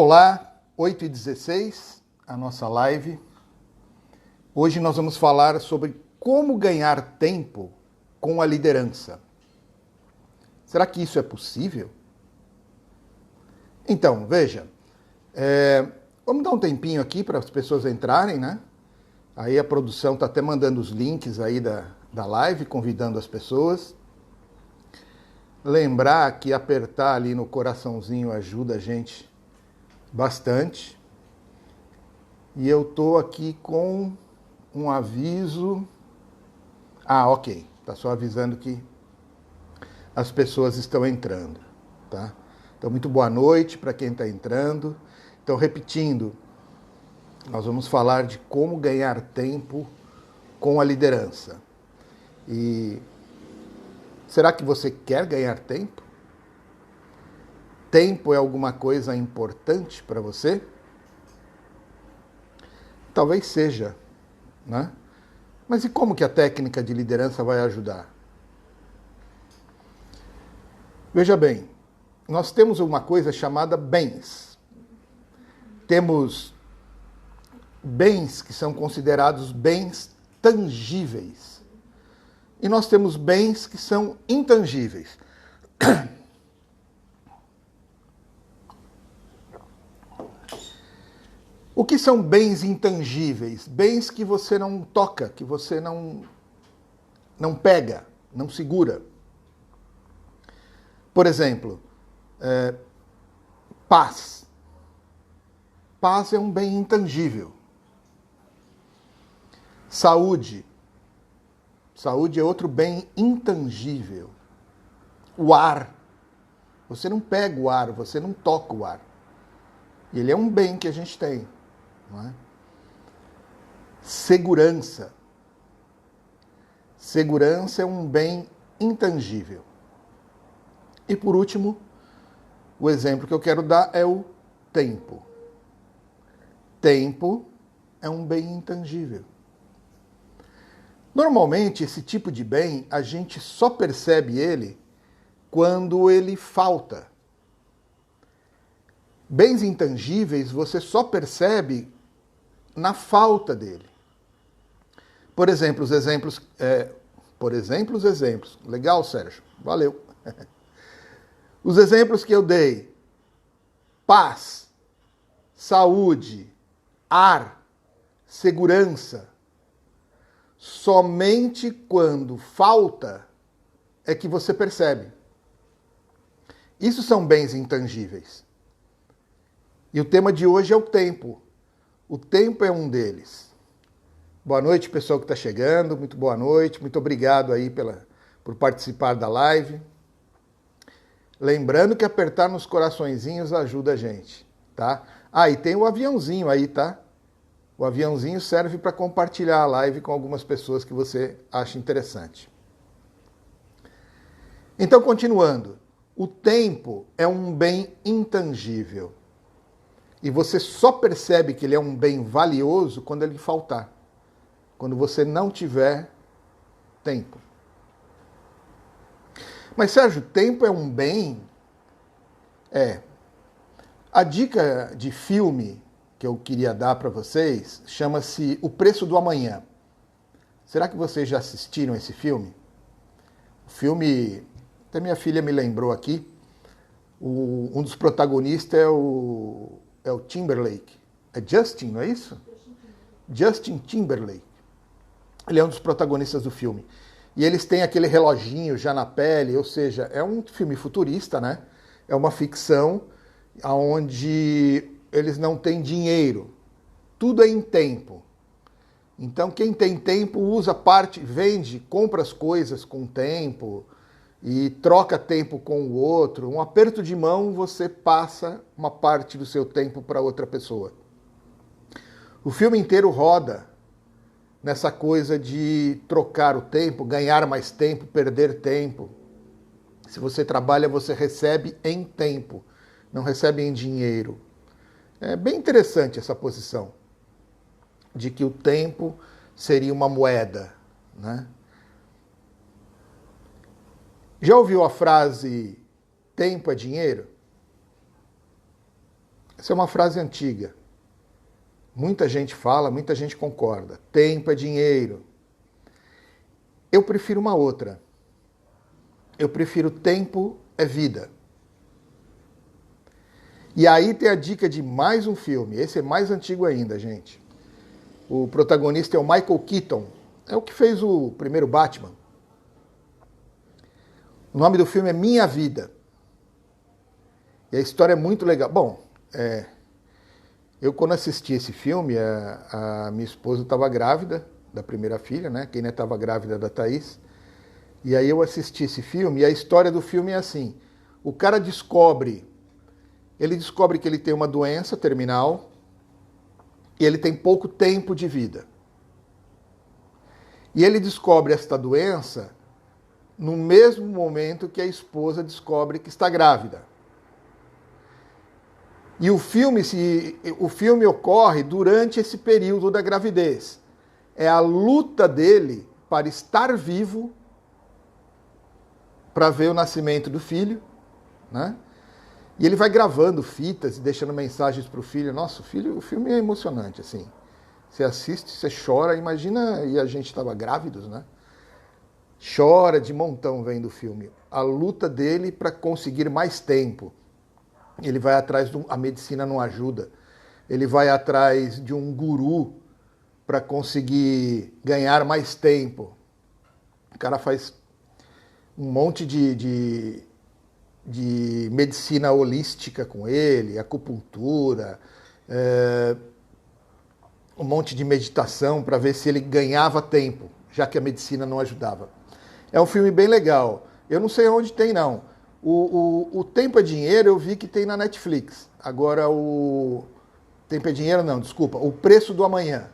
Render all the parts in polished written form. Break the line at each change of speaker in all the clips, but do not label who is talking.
Olá, 8h16, a nossa live. Hoje nós vamos falar sobre como ganhar tempo com a liderança. Será que isso é possível? Então, veja, vamos dar um tempinho aqui para as pessoas entrarem, né? Aí a produção está até mandando os links aí da live, convidando as pessoas. Lembrar que apertar ali no coraçãozinho ajuda a gente bastante. E eu tô aqui com um aviso. Ok. Tá só avisando que as pessoas estão entrando, tá? Então, muito boa noite para quem está entrando. Então, repetindo, nós vamos falar de como ganhar tempo com a liderança. E será que você quer ganhar tempo? Tempo é alguma coisa importante para você? Talvez seja, né? Mas e como que a técnica de liderança vai ajudar? Veja bem, nós temos uma coisa chamada bens. Temos bens que são considerados bens tangíveis. E nós temos bens que são intangíveis. O que são bens intangíveis? Bens que você não toca, que você não pega, não segura. Por exemplo, paz. Paz é um bem intangível. Saúde. Saúde é outro bem intangível. O ar. Você não pega o ar, você não toca o ar. Ele é um bem que a gente tem. Não é? Segurança. Segurança é um bem intangível. E por último, o exemplo que eu quero dar é o tempo. Tempo é um bem intangível. Normalmente, esse tipo de bem, a gente só percebe ele quando ele falta. Bens intangíveis você só percebe na falta dele. Por exemplo, os exemplos. Legal, Sérgio. Valeu. Os exemplos que eu dei: paz, saúde, ar, segurança. Somente quando falta é que você percebe. Isso são bens intangíveis. E o tema de hoje é o tempo. O tempo é um deles. Boa noite, pessoal que está chegando. Muito boa noite. Muito obrigado aí por participar da live. Lembrando que apertar nos coraçõezinhos ajuda a gente, tá? E tem o aviãozinho aí, tá? O aviãozinho serve para compartilhar a live com algumas pessoas que você acha interessante. Então, continuando. O tempo é um bem intangível. E você só percebe que ele é um bem valioso quando ele faltar. Quando você não tiver tempo. Mas, Sérgio, tempo é um bem? A dica de filme que eu queria dar para vocês chama-se O Preço do Amanhã. Será que vocês já assistiram esse filme? O filme, até minha filha me lembrou aqui, um dos protagonistas é o Timberlake. É Justin, não é isso? Justin Timberlake. Ele é um dos protagonistas do filme. E eles têm aquele reloginho já na pele, ou seja, é um filme futurista, né? É uma ficção onde eles não têm dinheiro. Tudo é em tempo. Então quem tem tempo usa parte, vende, compra as coisas com tempo e troca tempo com o outro. Um aperto de mão, você passa uma parte do seu tempo para outra pessoa. O filme inteiro roda nessa coisa de trocar o tempo, ganhar mais tempo, perder tempo. Se você trabalha, você recebe em tempo, não recebe em dinheiro. É bem interessante essa posição de que o tempo seria uma moeda, né? Já ouviu a frase tempo é dinheiro? Essa é uma frase antiga. Muita gente fala, muita gente concorda. Tempo é dinheiro. Eu prefiro uma outra. Eu prefiro tempo é vida. E aí tem a dica de mais um filme. Esse é mais antigo ainda, gente. O protagonista é o Michael Keaton. É o que fez o primeiro Batman. O nome do filme é Minha Vida. E a história é muito legal. Bom, eu quando assisti esse filme, a minha esposa estava grávida da primeira filha, né? Quem estava grávida da Thaís. E aí eu assisti esse filme e a história do filme é assim. O cara descobre que ele tem uma doença terminal e ele tem pouco tempo de vida. E ele descobre esta doença no mesmo momento que a esposa descobre que está grávida. E o filme ocorre durante esse período da gravidez. É a luta dele para estar vivo, para ver o nascimento do filho, né? E ele vai gravando fitas e deixando mensagens para o filho. Nossa, o filme é emocionante, assim. Você assiste, você chora, imagina, e a gente estava grávidos, né? Chora de montão vendo o filme. A luta dele para conseguir mais tempo. Ele vai atrás a medicina não ajuda. Ele vai atrás de um guru para conseguir ganhar mais tempo. O cara faz um monte de medicina holística com ele, acupuntura, um monte de meditação para ver se ele ganhava tempo, já que a medicina não ajudava. É um filme bem legal. Eu não sei onde tem, não. O Tempo é Dinheiro eu vi que tem na Netflix. Agora o Tempo é Dinheiro não, desculpa. O Preço do Amanhã.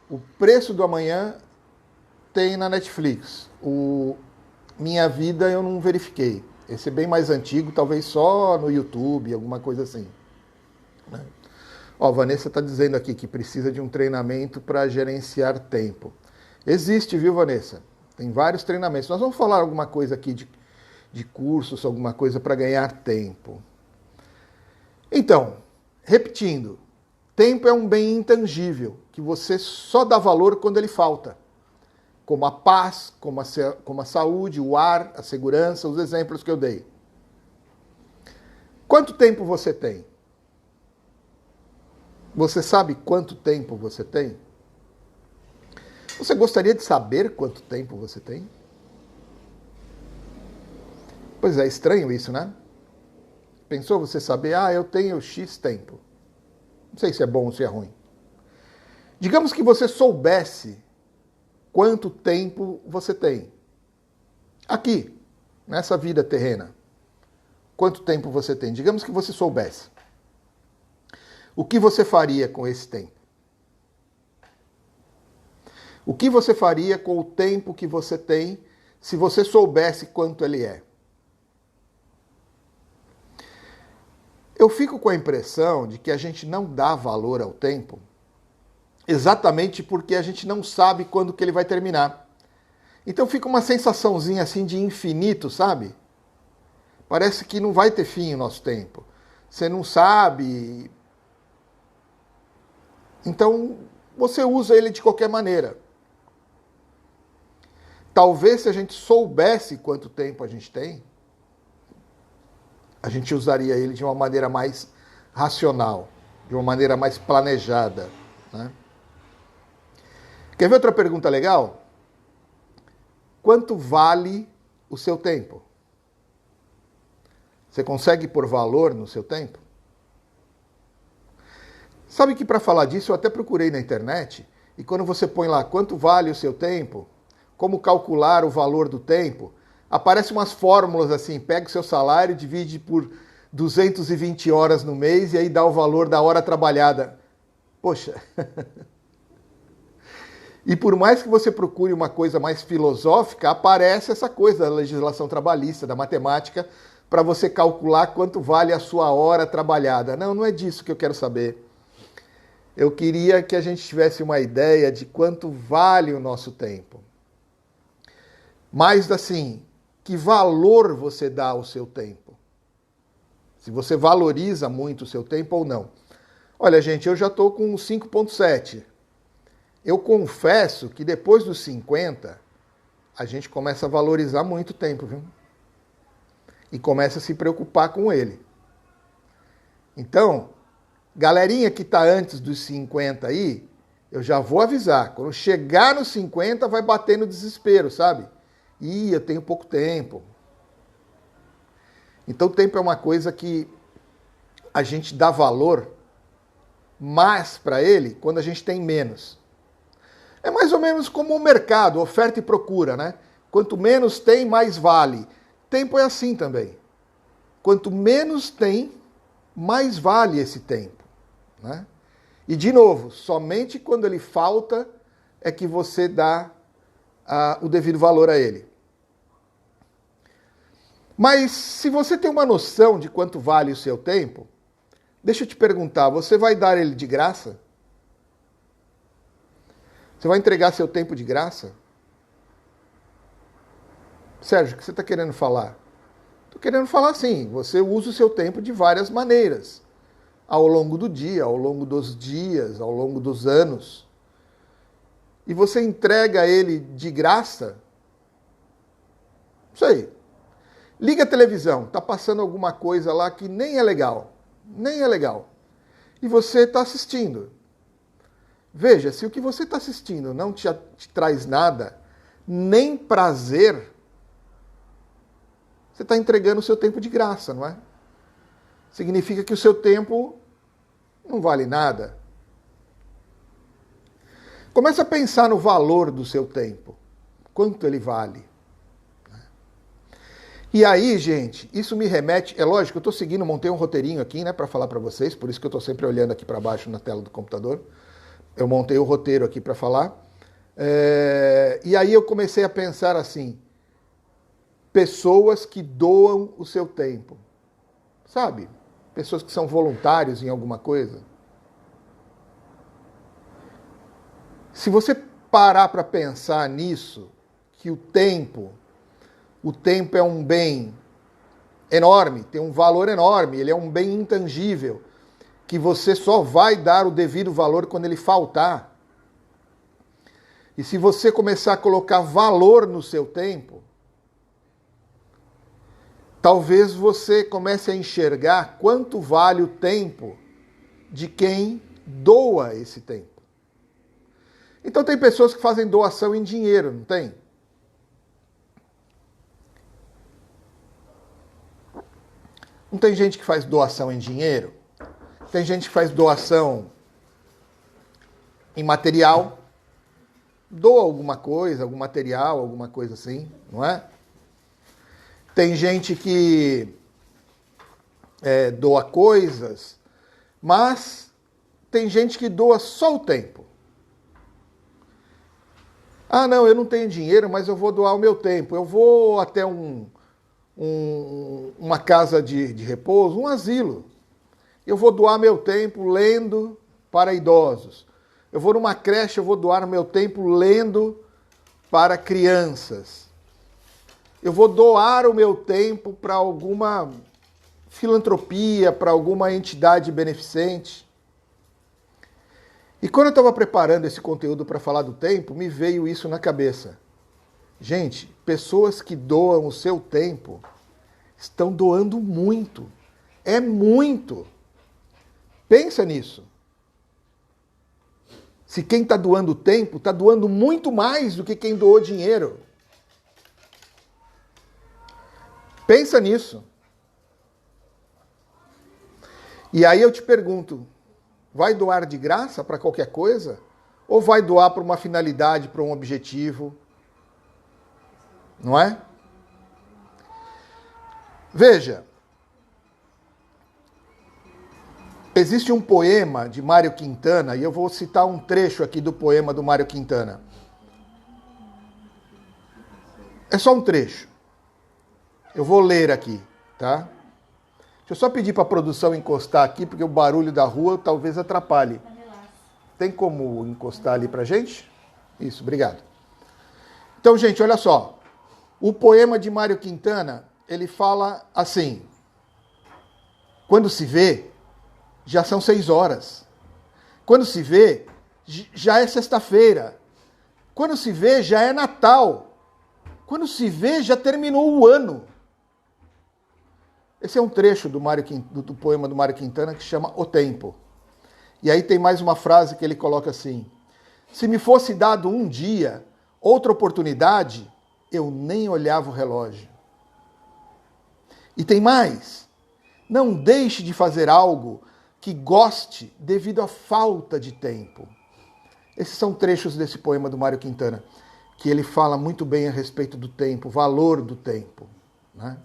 O Preço do Amanhã tem na Netflix. O Minha Vida eu não verifiquei. Esse é bem mais antigo, talvez só no YouTube, alguma coisa assim. Ó, Vanessa está dizendo aqui que precisa de um treinamento para gerenciar tempo. Existe, viu, Vanessa? Tem vários treinamentos. Nós vamos falar alguma coisa aqui de cursos, alguma coisa para ganhar tempo. Então, repetindo, tempo é um bem intangível, que você só dá valor quando ele falta. Como a paz, como a saúde, o ar, a segurança, os exemplos que eu dei. Quanto tempo você tem? Você sabe quanto tempo você tem? Você gostaria de saber quanto tempo você tem? Pois é, estranho isso, né? Pensou você saber, eu tenho X tempo. Não sei se é bom ou se é ruim. Digamos que você soubesse quanto tempo você tem. Aqui, nessa vida terrena. Quanto tempo você tem? Digamos que você soubesse. O que você faria com esse tempo? O que você faria com o tempo que você tem se você soubesse quanto ele é? Eu fico com a impressão de que a gente não dá valor ao tempo exatamente porque a gente não sabe quando que ele vai terminar. Então fica uma sensaçãozinha assim de infinito, sabe? Parece que não vai ter fim o nosso tempo. Você não sabe. Então você usa ele de qualquer maneira. Talvez se a gente soubesse quanto tempo a gente tem, a gente usaria ele de uma maneira mais racional, de uma maneira mais planejada, né? Quer ver outra pergunta legal? Quanto vale o seu tempo? Você consegue pôr valor no seu tempo? Sabe que para falar disso eu até procurei na internet, e quando você põe lá quanto vale o seu tempo, como calcular o valor do tempo, aparecem umas fórmulas assim, pega o seu salário, divide por 220 horas no mês e aí dá o valor da hora trabalhada. Poxa! E por mais que você procure uma coisa mais filosófica, aparece essa coisa da legislação trabalhista, da matemática, para você calcular quanto vale a sua hora trabalhada. Não, não é disso que eu quero saber. Eu queria que a gente tivesse uma ideia de quanto vale o nosso tempo. Mas assim, que valor você dá ao seu tempo? Se você valoriza muito o seu tempo ou não. Olha, gente, eu já estou com 5,7. Eu confesso que depois dos 50, a gente começa a valorizar muito o tempo, viu? E começa a se preocupar com ele. Então, galerinha que está antes dos 50 aí, eu já vou avisar. Quando chegar nos 50, vai bater no desespero, sabe? Ih, eu tenho pouco tempo. Então, o tempo é uma coisa que a gente dá valor mais para ele quando a gente tem menos. É mais ou menos como o mercado, oferta e procura, né? Quanto menos tem, mais vale. Tempo é assim também. Quanto menos tem, mais vale esse tempo, né? E, de novo, somente quando ele falta é que você dá o devido valor a ele. Mas se você tem uma noção de quanto vale o seu tempo, deixa eu te perguntar, você vai dar ele de graça? Você vai entregar seu tempo de graça? Sérgio, o que você está querendo falar? Estou querendo falar assim, você usa o seu tempo de várias maneiras. Ao longo do dia, ao longo dos dias, ao longo dos anos. E você entrega ele de graça? Isso aí. Liga a televisão, está passando alguma coisa lá que nem é legal. Nem é legal. E você está assistindo. Veja, se o que você está assistindo não te traz nada, nem prazer, você está entregando o seu tempo de graça, não é? Significa que o seu tempo não vale nada. Comece a pensar no valor do seu tempo. Quanto ele vale. E aí, gente, isso me remete... É lógico, eu estou seguindo, montei um roteirinho aqui, né, para falar para vocês, por isso que eu estou sempre olhando aqui para baixo na tela do computador. Eu montei o roteiro aqui para falar. E aí eu comecei a pensar assim, pessoas que doam o seu tempo. Sabe? Pessoas que são voluntários em alguma coisa. Se você parar para pensar nisso, que o tempo é um bem enorme, tem um valor enorme, ele é um bem intangível, que você só vai dar o devido valor quando ele faltar. E se você começar a colocar valor no seu tempo, talvez você comece a enxergar quanto vale o tempo de quem doa esse tempo. Então tem pessoas que fazem doação em dinheiro, não tem? Não tem gente que faz doação em dinheiro? Tem gente que faz doação em material, doa alguma coisa, algum material, alguma coisa assim, não é? Tem gente que doa coisas, mas tem gente que doa só o tempo. Ah, não, eu não tenho dinheiro, mas eu vou doar o meu tempo. Eu vou até uma casa de repouso, um asilo. Eu vou doar meu tempo lendo para idosos. Eu vou numa creche, eu vou doar meu tempo lendo para crianças. Eu vou doar o meu tempo para alguma filantropia, para alguma entidade beneficente. E quando eu estava preparando esse conteúdo para falar do tempo, me veio isso na cabeça. Gente, pessoas que doam o seu tempo estão doando muito. É muito. Pensa nisso. Se quem está doando tempo, está doando muito mais do que quem doou dinheiro. Pensa nisso. E aí eu te pergunto, vai doar de graça para qualquer coisa? Ou vai doar para uma finalidade, para um objetivo? Não é? Veja, existe um poema de Mário Quintana, e eu vou citar um trecho aqui do poema do Mário Quintana. É só um trecho. Eu vou ler aqui, tá? Deixa eu só pedir para a produção encostar aqui, porque o barulho da rua talvez atrapalhe. Tem como encostar ali para gente? Isso, obrigado. Então, gente, olha só. O poema de Mário Quintana, ele fala assim: Quando se vê, já são 6 horas. Quando se vê, já é sexta-feira. Quando se vê, já é Natal. Quando se vê, já terminou o ano. Esse é um trecho do poema do Mário Quintana que chama O Tempo. E aí tem mais uma frase que ele coloca assim: se me fosse dado um dia, outra oportunidade, eu nem olhava o relógio. E tem mais: não deixe de fazer algo que goste devido à falta de tempo. Esses são trechos desse poema do Mário Quintana, que ele fala muito bem a respeito do tempo, o valor do tempo, né?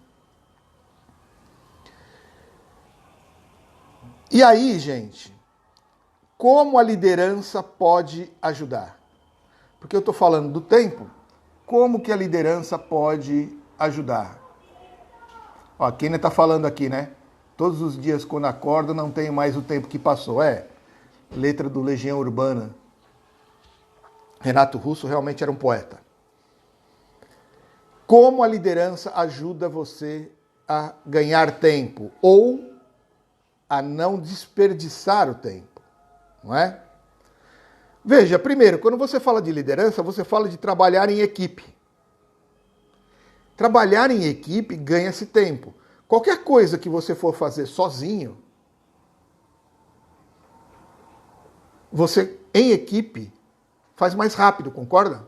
E aí, gente, como a liderança pode ajudar? Porque eu estou falando do tempo, como que a liderança pode ajudar? Ó, a Kênia está falando aqui, né? Todos os dias quando acordo não tenho mais o tempo que passou. Letra do Legião Urbana. Renato Russo realmente era um poeta. Como a liderança ajuda você a ganhar tempo ou a não desperdiçar o tempo, não é? Veja, primeiro, quando você fala de liderança, você fala de trabalhar em equipe. Trabalhar em equipe ganha-se tempo. Qualquer coisa que você for fazer sozinho, você, em equipe, faz mais rápido, concorda?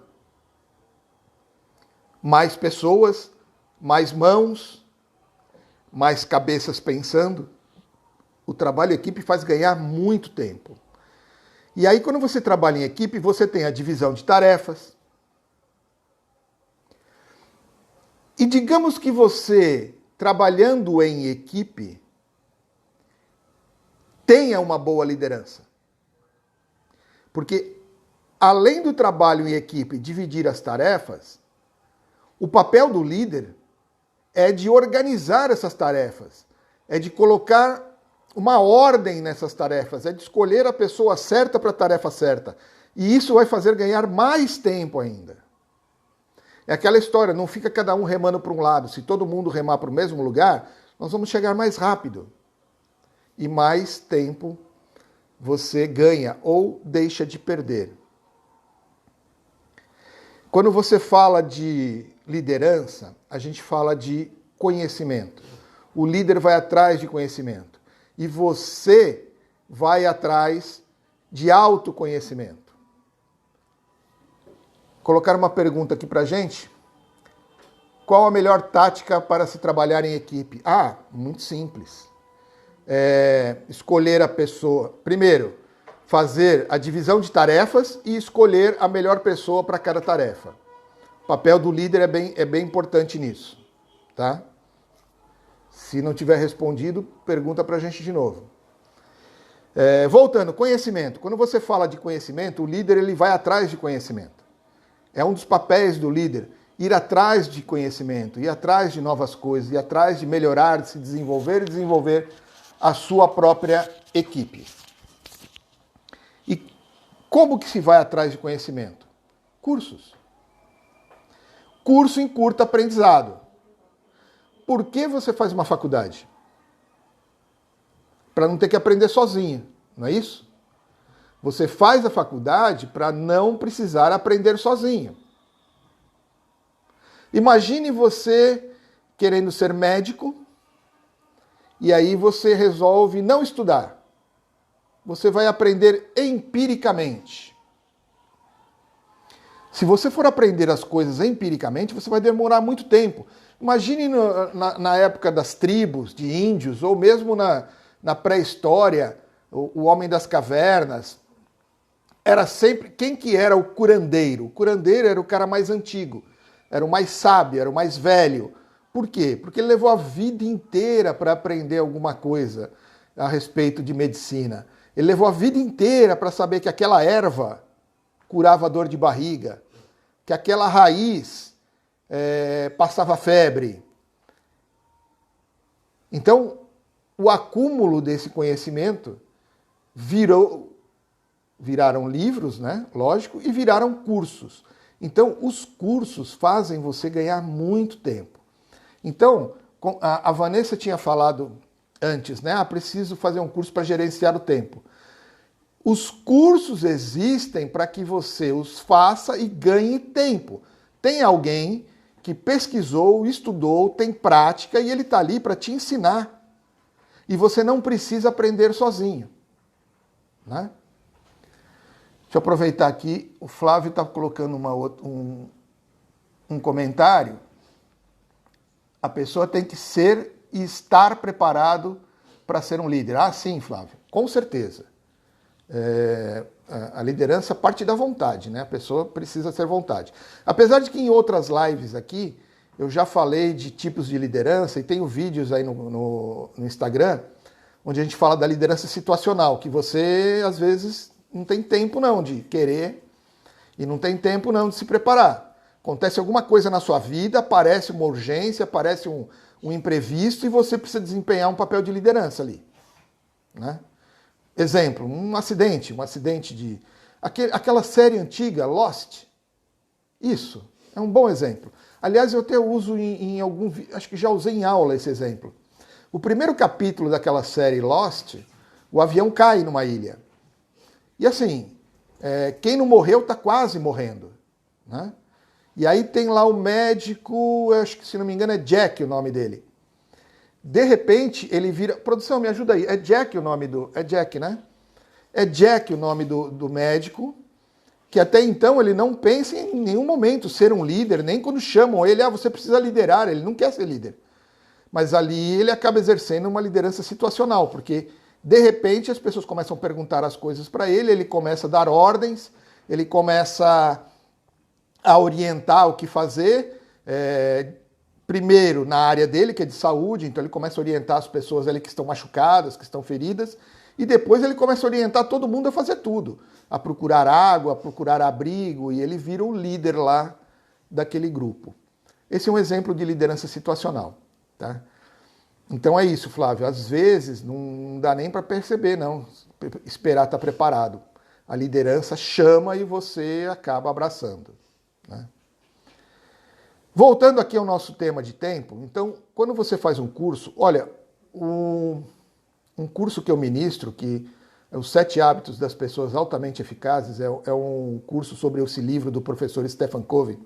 Mais pessoas, mais mãos, mais cabeças pensando. O trabalho em equipe faz ganhar muito tempo. E aí, quando você trabalha em equipe, você tem a divisão de tarefas. E digamos que você, trabalhando em equipe, tenha uma boa liderança. Porque, além do trabalho em equipe dividir as tarefas, o papel do líder é de organizar essas tarefas, é de colocar uma ordem nessas tarefas, é de escolher a pessoa certa para a tarefa certa. E isso vai fazer ganhar mais tempo ainda. É aquela história, não fica cada um remando para um lado. Se todo mundo remar para o mesmo lugar, nós vamos chegar mais rápido. E mais tempo você ganha ou deixa de perder. Quando você fala de liderança, a gente fala de conhecimento. O líder vai atrás de conhecimento. E você vai atrás de autoconhecimento. Colocar uma pergunta aqui pra gente. Qual a melhor tática para se trabalhar em equipe? Muito simples. Escolher a pessoa. Primeiro, fazer a divisão de tarefas e escolher a melhor pessoa para cada tarefa. O papel do líder é bem importante nisso, tá? Se não tiver respondido, pergunta para a gente de novo. Voltando, conhecimento. Quando você fala de conhecimento, o líder ele vai atrás de conhecimento. É um dos papéis do líder, ir atrás de conhecimento, ir atrás de novas coisas, ir atrás de melhorar, de se desenvolver e desenvolver a sua própria equipe. E como que se vai atrás de conhecimento? Cursos. Curso encurta aprendizado. Por que você faz uma faculdade? Para não ter que aprender sozinho, não é isso? Você faz a faculdade para não precisar aprender sozinho. Imagine você querendo ser médico e aí você resolve não estudar. Você vai aprender empiricamente. Se você for aprender as coisas empiricamente, você vai demorar muito tempo. Imagine na época das tribos, de índios, ou mesmo na pré-história, o homem das cavernas. Era sempre... Quem que era o curandeiro? O curandeiro era o cara mais antigo, era o mais sábio, era o mais velho. Por quê? Porque ele levou a vida inteira para aprender alguma coisa a respeito de medicina. Ele levou a vida inteira para saber que aquela erva curava dor de barriga, que aquela raiz passava febre. Então, o acúmulo desse conhecimento viraram livros, né? Lógico, e viraram cursos. Então, os cursos fazem você ganhar muito tempo. Então, a Vanessa tinha falado antes, né? Ah, preciso fazer um curso para gerenciar o tempo. Os cursos existem para que você os faça e ganhe tempo. Tem alguém que pesquisou, estudou, tem prática e ele está ali para te ensinar. E você não precisa aprender sozinho, né? Deixa eu aproveitar aqui, o Flávio está colocando um comentário. A pessoa tem que ser e estar preparado para ser um líder. Ah, sim, Flávio, com certeza. A liderança parte da vontade, né? A pessoa precisa ter vontade. Apesar de que em outras lives aqui, eu já falei de tipos de liderança e tenho vídeos aí no Instagram, onde a gente fala da liderança situacional, que você, às vezes, não tem tempo não de querer e não tem tempo não de se preparar. Acontece alguma coisa na sua vida, aparece uma urgência, aparece um imprevisto e você precisa desempenhar um papel de liderança ali, né? Exemplo, um acidente de... Aquela série antiga, Lost. Isso, é um bom exemplo. Aliás, eu até uso em algum... Acho que já usei em aula esse exemplo. O primeiro capítulo daquela série Lost, o avião cai numa ilha. E assim, quem não morreu está quase morrendo, né? E aí tem lá o médico, acho que se não me engano é Jack o nome dele. De repente, ele vira... Produção, me ajuda aí. É Jack o nome do... É Jack, né? É Jack o nome do médico, que até então ele não pensa em nenhum momento ser um líder, nem quando chamam ele, você precisa liderar, ele não quer ser líder. Mas ali ele acaba exercendo uma liderança situacional, porque de repente as pessoas começam a perguntar as coisas para ele, ele começa a dar ordens, ele começa a orientar o que fazer, primeiro na área dele, que é de saúde, então ele começa a orientar as pessoas ali que estão machucadas, que estão feridas, e depois ele começa a orientar todo mundo a fazer tudo, a procurar água, a procurar abrigo, e ele vira o líder lá daquele grupo. Esse é um exemplo de liderança situacional, tá? Então é isso, Flávio, às vezes não dá nem para perceber, não, esperar estar preparado. A liderança chama e você acaba abraçando, né? Voltando aqui ao nosso tema de tempo, então, quando você faz um curso, olha, um curso que eu ministro, que é os 7 hábitos das pessoas altamente eficazes, é um curso sobre esse livro do professor Stephen Covey.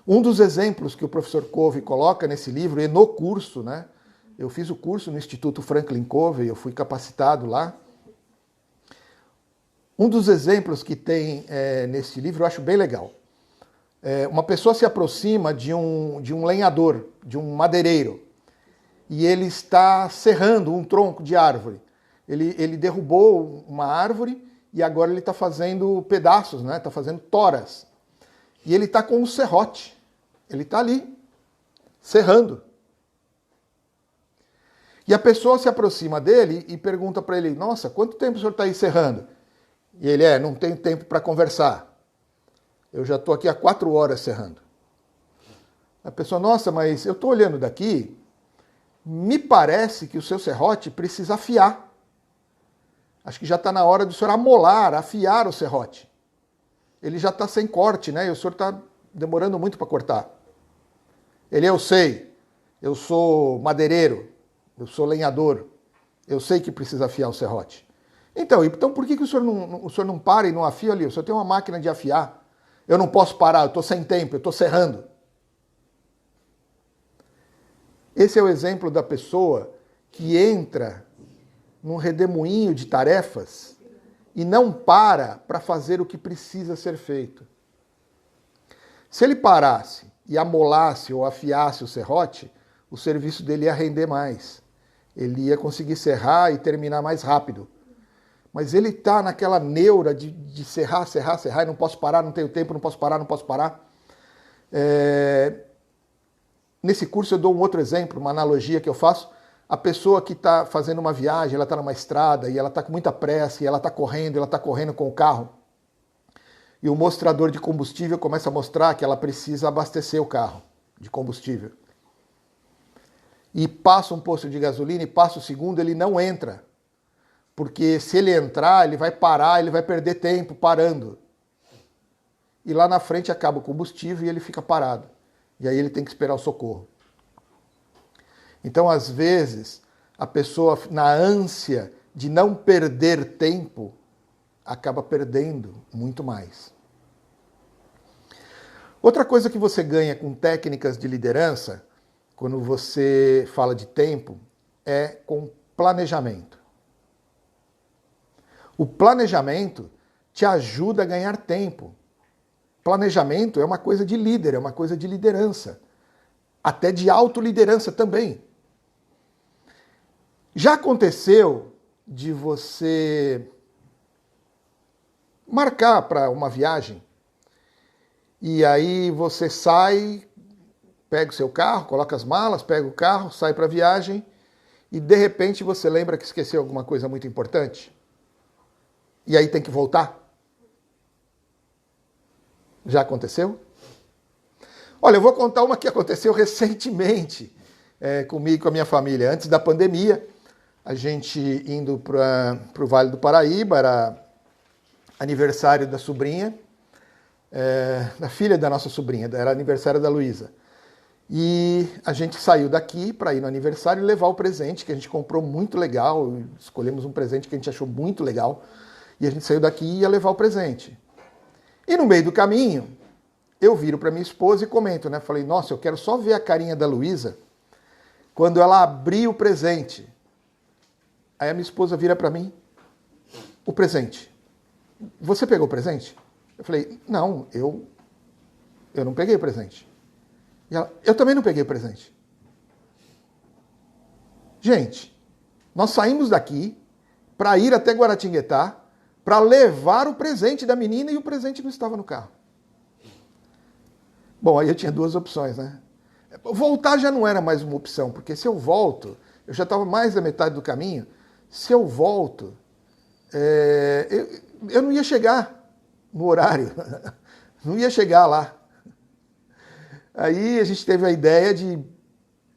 Um dos exemplos que o professor Covey coloca nesse livro, e no curso, né? Eu fiz o curso no Instituto Franklin Covey, eu fui capacitado lá. Um dos exemplos que tem nesse livro eu acho bem legal. Uma pessoa se aproxima de um lenhador, de um madeireiro, e ele está serrando um tronco de árvore. Ele derrubou uma árvore e agora ele está fazendo pedaços, né? Está fazendo toras. E ele está com um serrote. Ele está ali, serrando. E a pessoa se aproxima dele e pergunta para ele, nossa, quanto tempo o senhor está aí serrando? E ele, não tenho tempo para conversar. Eu já estou aqui há 4 horas serrando. A pessoa, nossa, mas eu estou olhando daqui, me parece que o seu serrote precisa afiar. Acho que já está na hora do senhor amolar, afiar o serrote. Ele já está sem corte, né? E o senhor está demorando muito para cortar. Ele, eu sei, eu sou madeireiro, eu sou lenhador, eu sei que precisa afiar o serrote. Então por que o senhor não para e não afia ali? O senhor tem uma máquina de afiar. Eu não posso parar, eu estou sem tempo, eu estou serrando. Esse é o exemplo da pessoa que entra num redemoinho de tarefas e não para fazer o que precisa ser feito. Se ele parasse e amolasse ou afiasse o serrote, o serviço dele ia render mais. Ele ia conseguir serrar e terminar mais rápido. Mas ele está naquela neura de serrar, e não posso parar, não tenho tempo, não posso parar. Nesse curso eu dou um outro exemplo, uma analogia que eu faço. A pessoa que está fazendo uma viagem, ela está numa estrada e ela está com muita pressa e ela está correndo com o carro. E o mostrador de combustível começa a mostrar que ela precisa abastecer o carro de combustível. E passa um posto de gasolina e passa o segundo, ele não entra. Porque se ele entrar, ele vai parar, ele vai perder tempo parando. E lá na frente acaba o combustível e ele fica parado. E aí ele tem que esperar o socorro. Então, às vezes, a pessoa, na ânsia de não perder tempo, acaba perdendo muito mais. Outra coisa que você ganha com técnicas de liderança, quando você fala de tempo, é com planejamento. O planejamento te ajuda a ganhar tempo. Planejamento é uma coisa de líder, é uma coisa de liderança. Até de autoliderança também. Já aconteceu de você marcar para uma viagem e aí você sai, pega o seu carro, coloca as malas, pega o carro, sai para a viagem e de repente você lembra que esqueceu alguma coisa muito importante? E aí tem que voltar? Já aconteceu? Olha, eu vou contar uma que aconteceu recentemente comigo e com a minha família. Antes da pandemia, a gente indo para o Vale do Paraíba, era aniversário da sobrinha, da filha da nossa sobrinha, era aniversário da Luísa. E a gente saiu daqui para ir no aniversário e levar o presente que a gente comprou muito legal, escolhemos um presente que a gente achou muito legal, e a gente saiu daqui e ia levar o presente. E no meio do caminho, eu viro para minha esposa e comento, né? Falei, nossa, eu quero só ver a carinha da Luísa quando ela abrir o presente. Aí a minha esposa vira para mim, o presente. Você pegou o presente? Eu falei, não, eu não peguei o presente. E ela, eu também não peguei o presente. Gente, nós saímos daqui para ir até Guaratinguetá para levar o presente da menina e o presente não estava no carro. Bom, aí eu tinha duas opções, né? Voltar já não era mais uma opção, porque se eu volto, eu já estava mais da metade do caminho, se eu volto, eu não ia chegar no horário, não ia chegar lá. Aí a gente teve a ideia de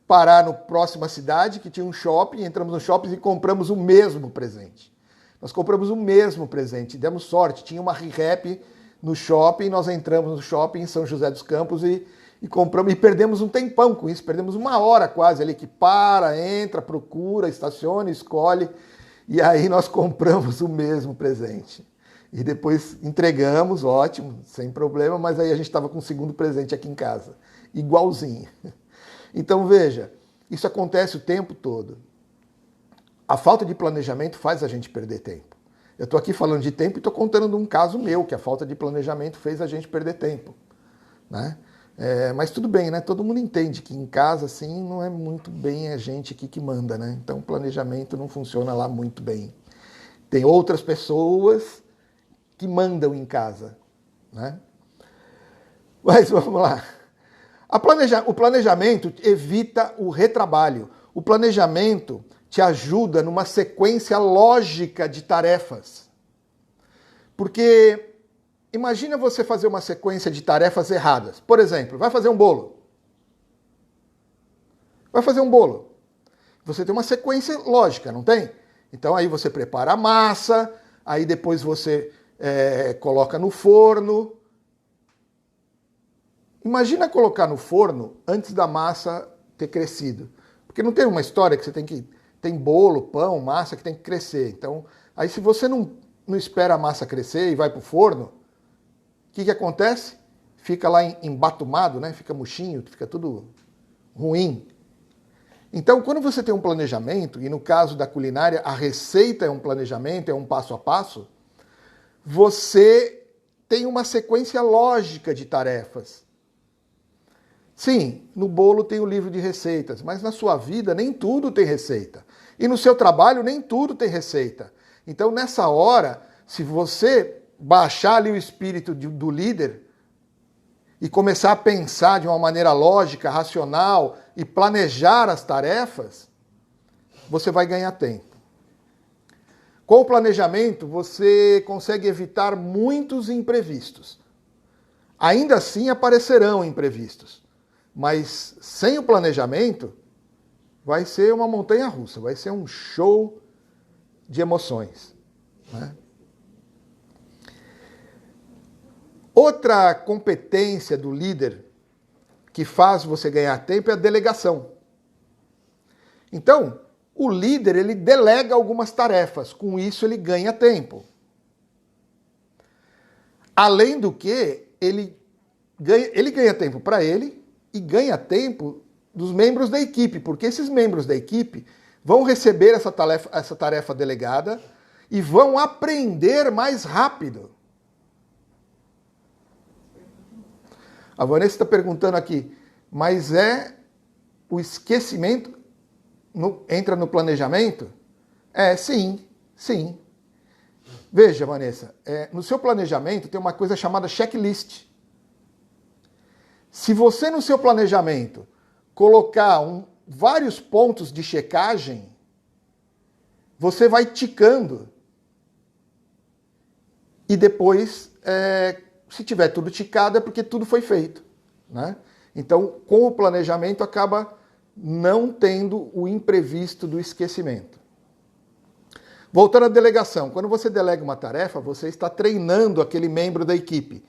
parar na próxima cidade, que tinha um shopping, entramos no shopping e compramos o mesmo presente. Nós compramos o mesmo presente, demos sorte, tinha uma ReHap no shopping, nós entramos no shopping em São José dos Campos e compramos, e perdemos um tempão com isso, perdemos uma hora quase ali, que para, entra, procura, estaciona, escolhe, e aí nós compramos o mesmo presente. E depois entregamos, ótimo, sem problema, mas aí a gente estava com o segundo presente aqui em casa, igualzinho. Então veja, isso acontece o tempo todo. A falta de planejamento faz a gente perder tempo. Eu estou aqui falando de tempo e estou contando de um caso meu, que a falta de planejamento fez a gente perder tempo, né? Mas tudo bem, né? Todo mundo entende que em casa, assim, não é muito bem a gente aqui que manda, né? Então o planejamento não funciona lá muito bem. Tem outras pessoas que mandam em casa, né? Mas vamos lá. O planejamento evita o retrabalho. O planejamento te ajuda numa sequência lógica de tarefas. Porque imagina você fazer uma sequência de tarefas erradas. Por exemplo, vai fazer um bolo. Vai fazer um bolo. Você tem uma sequência lógica, não tem? Então aí você prepara a massa, aí depois você coloca no forno. Imagina colocar no forno antes da massa ter crescido. Porque não tem uma história que você tem bolo, pão, massa que tem que crescer. Então, aí se você não espera a massa crescer e vai para o forno, o que acontece? Fica lá embatumado, né? Fica murchinho, fica tudo ruim. Então, quando você tem um planejamento, e no caso da culinária, a receita é um planejamento, é um passo a passo, você tem uma sequência lógica de tarefas. Sim, no bolo tem o livro de receitas, mas na sua vida nem tudo tem receita. E no seu trabalho nem tudo tem receita. Então, nessa hora, se você baixar ali o espírito do líder e começar a pensar de uma maneira lógica, racional e planejar as tarefas, você vai ganhar tempo. Com o planejamento, você consegue evitar muitos imprevistos. Ainda assim, aparecerão imprevistos. Mas sem o planejamento, vai ser uma montanha-russa, vai ser um show de emoções, né? Outra competência do líder que faz você ganhar tempo é a delegação. Então, O líder, ele delega algumas tarefas, com isso ele ganha tempo. Além do que, ele ganha tempo para ele e ganha tempo dos membros da equipe, porque esses membros da equipe vão receber essa tarefa delegada e vão aprender mais rápido. A Vanessa está perguntando aqui, mas o esquecimento entra no planejamento? Sim, sim. Veja, Vanessa, no seu planejamento tem uma coisa chamada checklist. Se você no seu planejamento colocar vários pontos de checagem, você vai ticando. E depois, se tiver tudo ticado, é porque tudo foi feito, né? Então, com o planejamento, acaba não tendo o imprevisto do esquecimento. Voltando à delegação. Quando você delega uma tarefa, você está treinando aquele membro da equipe.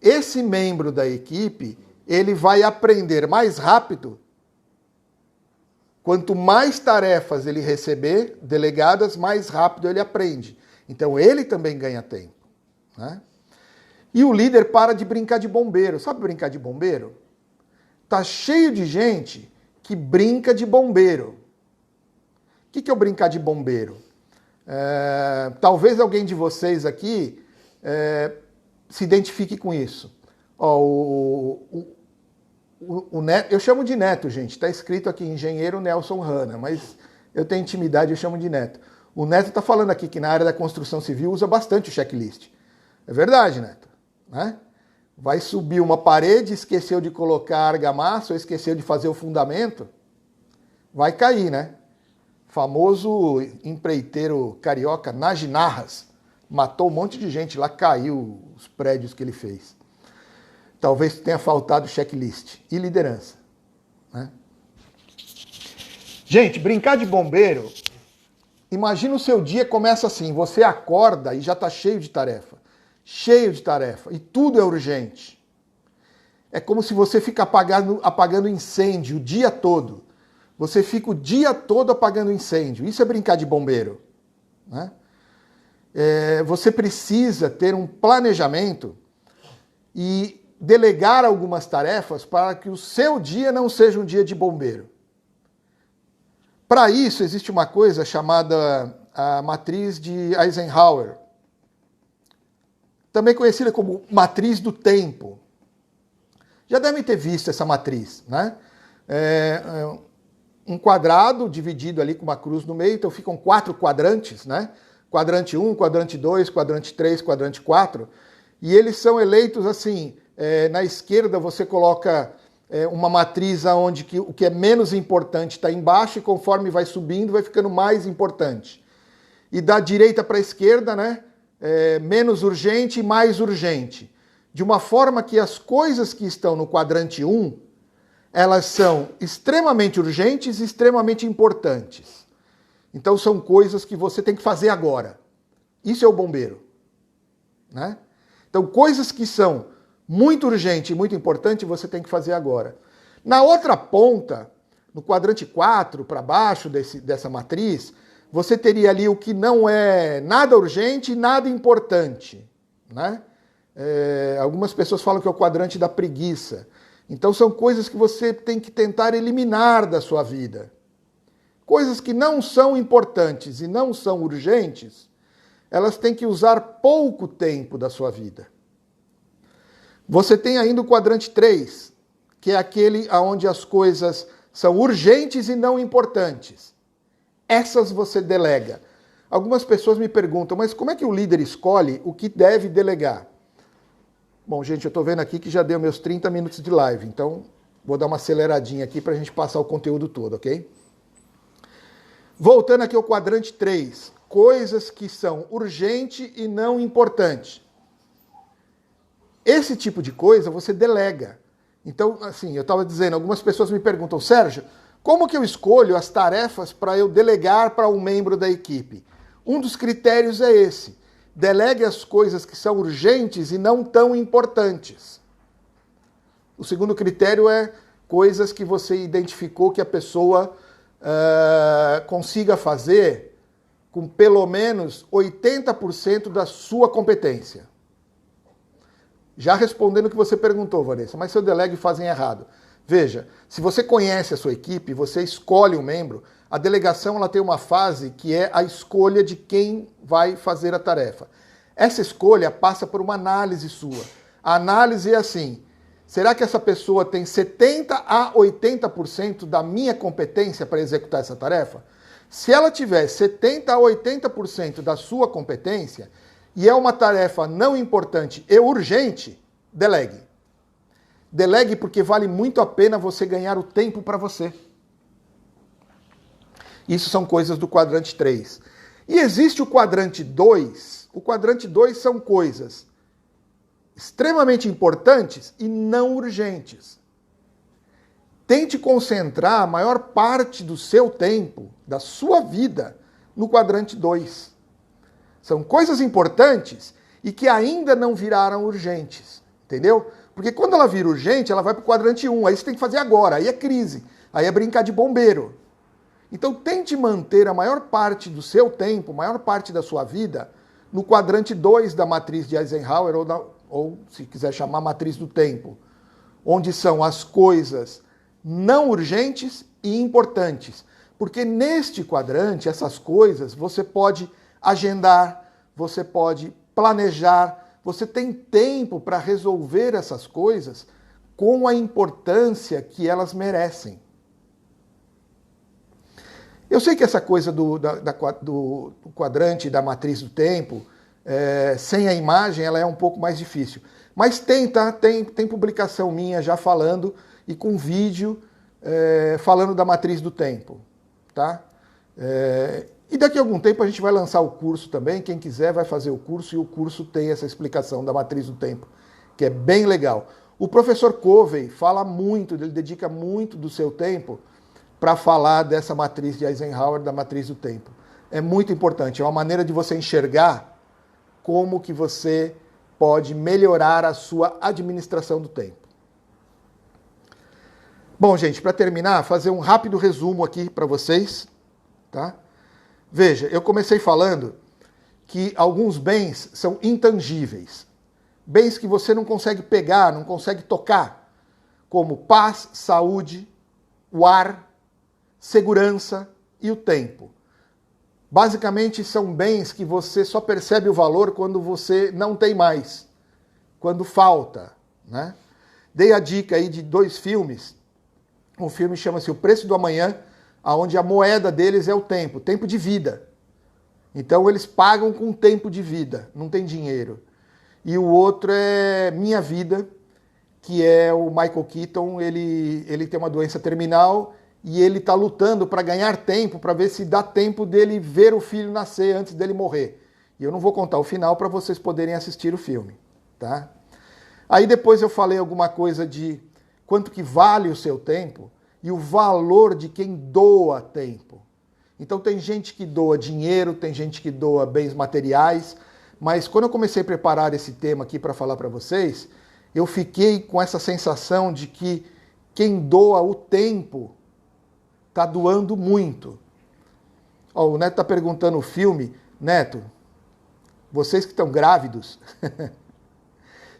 Esse membro da equipe, ele vai aprender mais rápido. Quanto mais tarefas ele receber delegadas, mais rápido ele aprende. Então, ele também ganha tempo, né? E o líder para de brincar de bombeiro. Sabe brincar de bombeiro? Tá cheio de gente que brinca de bombeiro. O que é o brincar de bombeiro? Talvez alguém de vocês aqui se identifique com isso. O Neto, eu chamo de Neto, gente. Está escrito aqui engenheiro Nelson Hanna, mas eu tenho intimidade, eu chamo de Neto. O Neto está falando aqui que na área da construção civil usa bastante o checklist. É verdade, Neto, né? Vai subir uma parede, esqueceu de colocar argamassa ou esqueceu de fazer o fundamento, vai cair, né? Famoso empreiteiro carioca, Najinarras, matou um monte de gente lá, caiu os prédios que ele fez. Talvez tenha faltado checklist e liderança, né? Gente, brincar de bombeiro, imagina o seu dia começa assim, você acorda e já está cheio de tarefa, e tudo é urgente. É como se você fica apagando incêndio o dia todo. Você fica o dia todo apagando incêndio. Isso é brincar de bombeiro, né? Você precisa ter um planejamento e delegar algumas tarefas para que o seu dia não seja um dia de bombeiro. Para isso, existe uma coisa chamada a matriz de Eisenhower, também conhecida como matriz do tempo. Já devem ter visto essa matriz, né? Um quadrado dividido ali com uma cruz no meio, então ficam 4 quadrantes, né? Quadrante 1, quadrante 2, quadrante 3, quadrante 4, e eles são eleitos assim, na esquerda você coloca uma matriz onde o que é menos importante está embaixo e conforme vai subindo vai ficando mais importante. E da direita para a esquerda, né? Menos urgente e mais urgente. De uma forma que as coisas que estão no quadrante 1, elas são extremamente urgentes e extremamente importantes. Então são coisas que você tem que fazer agora. Isso é o bombeiro, né? Então coisas que são muito urgentes e muito importantes você tem que fazer agora. Na outra ponta, no quadrante 4, para baixo dessa matriz, você teria ali o que não é nada urgente e nada importante, né? Algumas pessoas falam que é o quadrante da preguiça. Então são coisas que você tem que tentar eliminar da sua vida. Coisas que não são importantes e não são urgentes, elas têm que usar pouco tempo da sua vida. Você tem ainda o quadrante 3, que é aquele onde as coisas são urgentes e não importantes. Essas você delega. Algumas pessoas me perguntam, mas como é que o líder escolhe o que deve delegar? Bom, gente, eu estou vendo aqui que já deu meus 30 minutos de live, então vou dar uma aceleradinha aqui para a gente passar o conteúdo todo, ok? Voltando aqui ao quadrante 3, coisas que são urgente e não importante. Esse tipo de coisa você delega. Então, assim, eu estava dizendo, algumas pessoas me perguntam, Sérgio, como que eu escolho as tarefas para eu delegar para um membro da equipe? Um dos critérios é esse. Delegue as coisas que são urgentes e não tão importantes. O segundo critério é coisas que você identificou que a pessoa consiga fazer com pelo menos 80% da sua competência. Já respondendo o que você perguntou, Vanessa, mas se eu delego e fazem errado. Veja, se você conhece a sua equipe, você escolhe um membro, a delegação ela tem uma fase que é a escolha de quem vai fazer a tarefa. Essa escolha passa por uma análise sua. A análise é assim: será que essa pessoa tem 70% a 80% da minha competência para executar essa tarefa? Se ela tiver 70% a 80% da sua competência e é uma tarefa não importante e urgente, delegue. Delegue porque vale muito a pena você ganhar o tempo para você. Isso são coisas do quadrante 3. E existe o quadrante 2. O quadrante 2 são coisas extremamente importantes e não urgentes. Tente concentrar a maior parte do seu tempo, da sua vida, no quadrante 2. São coisas importantes e que ainda não viraram urgentes, entendeu? Porque quando ela vira urgente, ela vai para o quadrante 1, aí você tem que fazer agora, aí é crise, aí é brincar de bombeiro. Então tente manter a maior parte do seu tempo, a maior parte da sua vida, no quadrante 2 da matriz de Eisenhower, ou se quiser chamar matriz do tempo, onde são as coisas não urgentes e importantes. Porque neste quadrante, essas coisas, você pode agendar, você pode planejar, você tem tempo para resolver essas coisas com a importância que elas merecem. Eu sei que essa coisa do quadrante da matriz do tempo, sem a imagem, ela é um pouco mais difícil. Mas tem publicação minha já falando e com vídeo falando da matriz do tempo. Tá? E daqui a algum tempo a gente vai lançar o curso também. Quem quiser vai fazer o curso e o curso tem essa explicação da matriz do tempo, que é bem legal. O professor Covey fala muito, ele dedica muito do seu tempo para falar dessa matriz de Eisenhower, da matriz do tempo. É muito importante, é uma maneira de você enxergar como que você pode melhorar a sua administração do tempo. Bom, gente, para terminar, fazer um rápido resumo aqui para vocês, tá? Veja, eu comecei falando que alguns bens são intangíveis. Bens que você não consegue pegar, não consegue tocar, como paz, saúde, o ar, segurança e o tempo. Basicamente são bens que você só percebe o valor quando você não tem mais, quando falta, né? Dei a dica aí de 2 filmes. Um filme chama-se O Preço do Amanhã, onde a moeda deles é o tempo de vida. Então eles pagam com tempo de vida, não tem dinheiro. E o outro é Minha Vida, que é o Michael Keaton, ele tem uma doença terminal e ele está lutando para ganhar tempo, para ver se dá tempo dele ver o filho nascer antes dele morrer. E eu não vou contar o final para vocês poderem assistir o filme, tá? Aí depois eu falei alguma coisa de quanto que vale o seu tempo e o valor de quem doa tempo. Então tem gente que doa dinheiro, tem gente que doa bens materiais, mas quando eu comecei a preparar esse tema aqui para falar para vocês, eu fiquei com essa sensação de que quem doa o tempo está doando muito. Ó, o Neto está perguntando o filme. Neto, vocês que estão grávidos,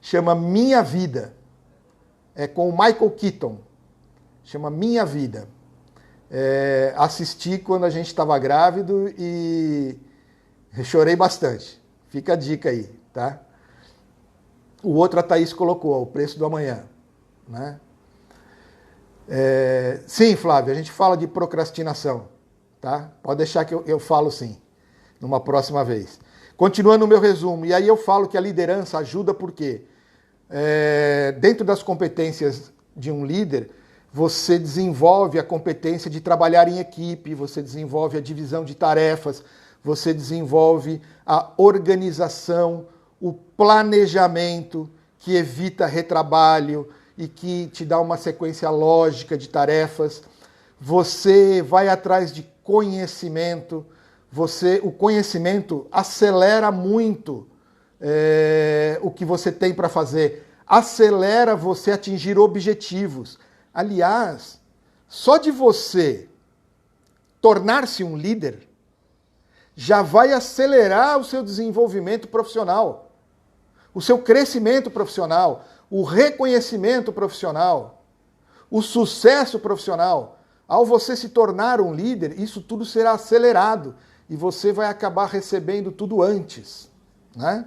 chama Minha Vida. É com o Michael Keaton. Chama Minha Vida. Assisti quando a gente estava grávido e chorei bastante. Fica a dica aí, tá? O outro a Thaís colocou, O Preço do Amanhã, né? Sim, Flávio, a gente fala de procrastinação, tá? Pode deixar que eu falo sim, numa próxima vez. Continuando o meu resumo, e aí eu falo que a liderança ajuda porque dentro das competências de um líder, você desenvolve a competência de trabalhar em equipe, você desenvolve a divisão de tarefas, você desenvolve a organização, o planejamento, que evita retrabalho e que te dá uma sequência lógica de tarefas. Você vai atrás de conhecimento, o conhecimento acelera muito o que você tem para fazer, acelera você atingir objetivos. Aliás, só de você tornar-se um líder já vai acelerar o seu desenvolvimento profissional, o seu crescimento profissional, o reconhecimento profissional, o sucesso profissional. Ao você se tornar um líder, isso tudo será acelerado e você vai acabar recebendo tudo antes, né?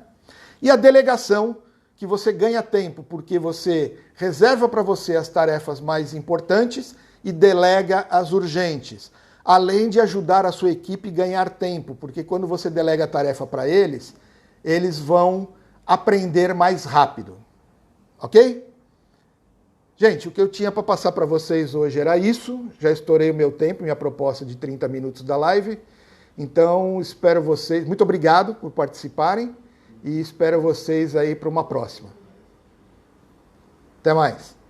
E a delegação, que você ganha tempo, porque você reserva para você as tarefas mais importantes e delega as urgentes. Além de ajudar a sua equipe a ganhar tempo, porque quando você delega a tarefa para eles, eles vão aprender mais rápido. Ok? Gente, o que eu tinha para passar para vocês hoje era isso. Já estourei o meu tempo, minha proposta de 30 minutos da live. Então, espero vocês. Muito obrigado por participarem e espero vocês aí para uma próxima. Até mais.